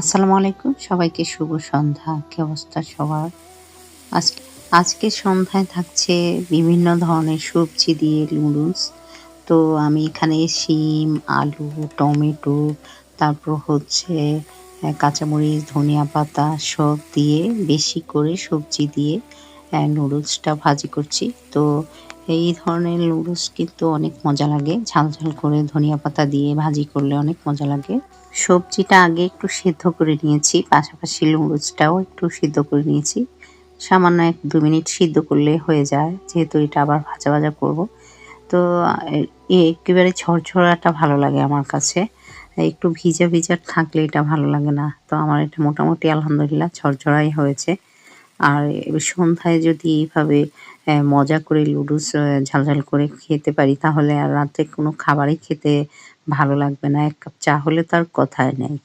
আসসালামু আলাইকুম, সবাইকে শুভ সন্ধ্যা। কি অবস্থা সবার? আজকে আজকে সন্ধ্যায় থাকছে বিভিন্ন ধরনের সবজি দিয়ে নুডলস। তো আমি এখানে শিম, আলু, টমেটো, তারপর হচ্ছে কাঁচামরিচ, ধনিয়া পাতা সব দিয়ে বেশি করে সবজি দিয়ে নুডলসটা ভাজি করছি। তো এই ধরনের নুডলস কিন্তু অনেক মজা লাগে। ঝাল, ঝাল করে ধনিয়া পাতা দিয়ে ভাজি করলে অনেক মজা লাগে। সবজিটা আগে একটু সিদ্ধ করে নিয়েছি। পাশাপাশি নুডলসটাও একটু সিদ্ধ করে নিয়েছি। সামান্য ১-২ মিনিট সিদ্ধ করলে হয়ে যায়। যেহেতু এটা আবার ভাজা, ভাজা করব। তো একেবারে ঝরঝরাটা ভালো লাগে আমার কাছে। একটু ভিজা, ভিজা থাকলে এটা ভালো লাগে না। তো আমার এটা মোটামুটি আলহামদুলিল্লাহ ঝরঝরাই হয়েছে। আর সন্ধ্যায় যদি এইভাবে মজা করে লুডুস ঝাল, ঝাল করে খেতে পারি তাহলে আর রাতে কোনো খাবারই খেতে ভালো লাগবে না। ১ কাপ চা হলে তো আর কথাই নেই।